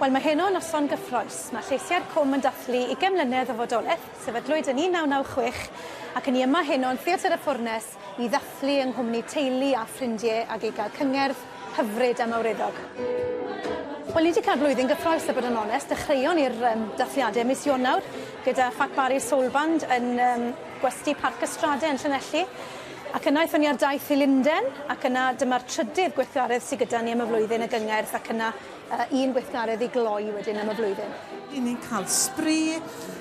Wel, mae heno noson gyffrous. Mae Lleisiau'r Cwm yn dathlu 20 mlynedd o fodolaeth, sefydlwyd yn 1996, ac yn 'i yma heno yn Theatr y Ffwrnes i ddathlu yng nghwmni teulu a ffrindiau ac i gael cyngerdd hyfryd a mawreddog. Wel, ni wedi cael blwyddyn gyffrous, a bod yn onest, dechreuon i'r dathliadau mis Ionawr gyda Ffac Bari'r Solband yn gwesty Parc Ystradau yn Llanelli. Ac yna aethon ni ar daith i Lunden, ac yna dyma'r trydydd gweithgaredd sydd gyda ni am y flwyddyn y gyngerdd, ac yna un gweithgaredd i gloi wedyn am y flwyddyn. Ni'n cael sbri,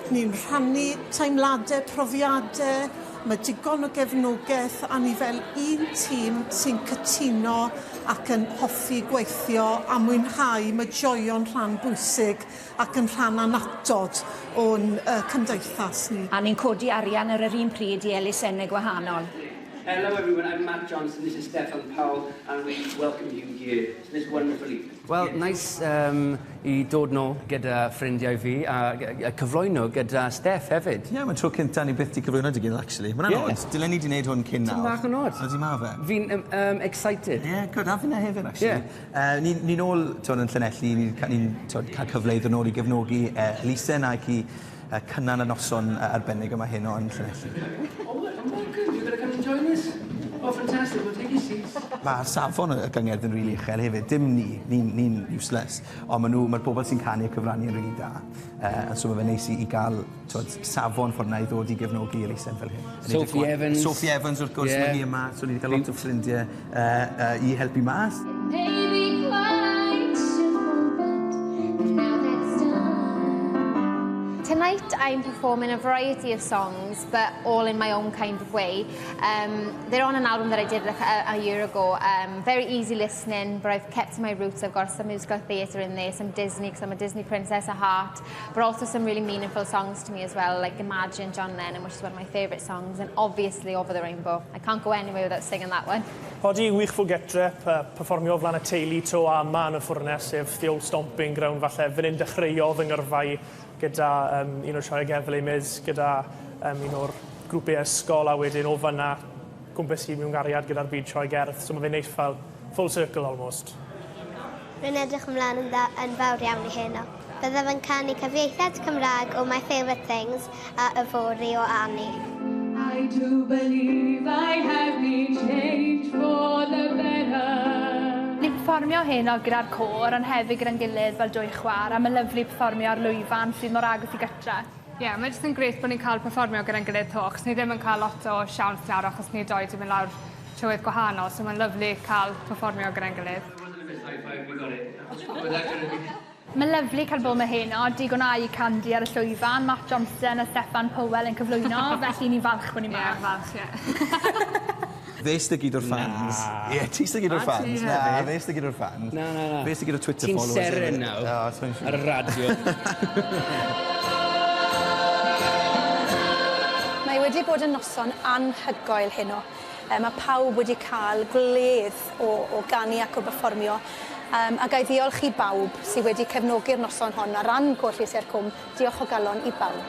ni'n rhannu teimladau, profiadau, mae digon o gefnogaeth, a ni fel un tîm sy'n cytuno ac yn hoffi gweithio a mwynhau, mae joio'n rhan bwysig ac yn rhan anatod o'n cymdeithas ni. A ni'n codi arian ar yr un pryd i elusennau gwahanol. Hello everyone, I'm Matt Johnson, this is Stefan Powell, and we welcome you here to this wonderful evening. Wel, nice i dod nôl gyda ffrindiau fi a cyflwyno gyda Steff hefyd. Ie, mae'n tro cynta ni byth di cyflwyno dy gilydd, actually. Mae'n anodd. Dylen ni di wneud hwn cyn nawr. Ti'n bach yn od. Ydy ma fe? Fi'n excited. Ie, good. A fi'n hefyd, actually. Ni'n ôl yn Llanelli, ni'n cael cyfle i ddod nôl i gefnogi elusen ac i cynnan y noson arbennig yma heno yn Llanelli. Oh, welcome. You're going to come and join us? Oh, fantastic. Well, take your seats. Mae'r safon y gyngerdd yn rili uchel hefyd. Dim ni'n useless. Ond mae'r bobl sy'n canu a cyfrannu yn rili da. So mae fe'n neis i gael safon ffordd na i ddod i gefnogi elusen fel hyn. Sophie Evans. Sophie Evans, wrth gwrs, mae hi yma. So ni wedi cael lot o ffrindiau i helpu mas. Tonight I'm performing a variety of songs, but all in my own kind of way. They're on an album that I did a year ago. Very easy listening, but I've kept to my roots. I've got some musical theatre in there, some Disney, because I'm a Disney princess at heart, but also some really meaningful songs to me as well, like Imagine, John Lennon, which is one of my favourite songs, and obviously Over the Rainbow. I can't go anywhere without singing that one. Odi wych fo getre, perfformio flan y teulu to ama yn y ffwrnes, sef the old stomping ground falle. Fy'n un dechreuodd yng Ngyrfau gyda un o'r sioe gefle mis, gyda un o'r grwpiau ysgol, a wedyn o fyna gwmpas i mewn gariad gyda'r byd sioe gerdd. So mae fe'n neis fel full circle almost. Rwy'n edrych ymlaen yn fawr iawn i heno. Byddaf yn canu cyfieithiad Cymraeg o My Favourite Things a Yfori o Annie. I do believe I have been changed for the better. Ni'n perfformio heno gyda'r côr, ond hefyd gyda'n gilydd fel dwy chwar, a mae'n lyflu perfformio ar lwyfan sydd mor agos i gytre. Ie, mae jyst yn grêt bod ni'n cael perfformio gyda'n gilydd to, achos ni ddim yn cael lot o siawns nawr, achos ni doi di mynd lawr trywydd gwahanol, so mae'n lyflu cael perfformio gyda'n gilydd. Mae'n lyflu cael bod mae heno, digon a i Candy ar y llwyfan, Matt Johnson a Stefan Powell yn cyflwyno, felly ni'n falch bod ni'n mynd. Ie, falch, ie. Fe sydd gyda'r fans. Ie, ti sydd gyda'r fans. Na, fe sydd gyda'r fans. Na. Fe sydd gyda'r Twitter followers. Ti'n seren nawr ar y radio. Mae wedi bod yn noson anhygoel heno. Mae pawb wedi cael gledd o ganu ac o perfformio. A gai ddiolch i bawb sydd wedi cefnogi'r noson hon a ran Côr Lleisiau'r Cwm. Diolch o galon i bawb.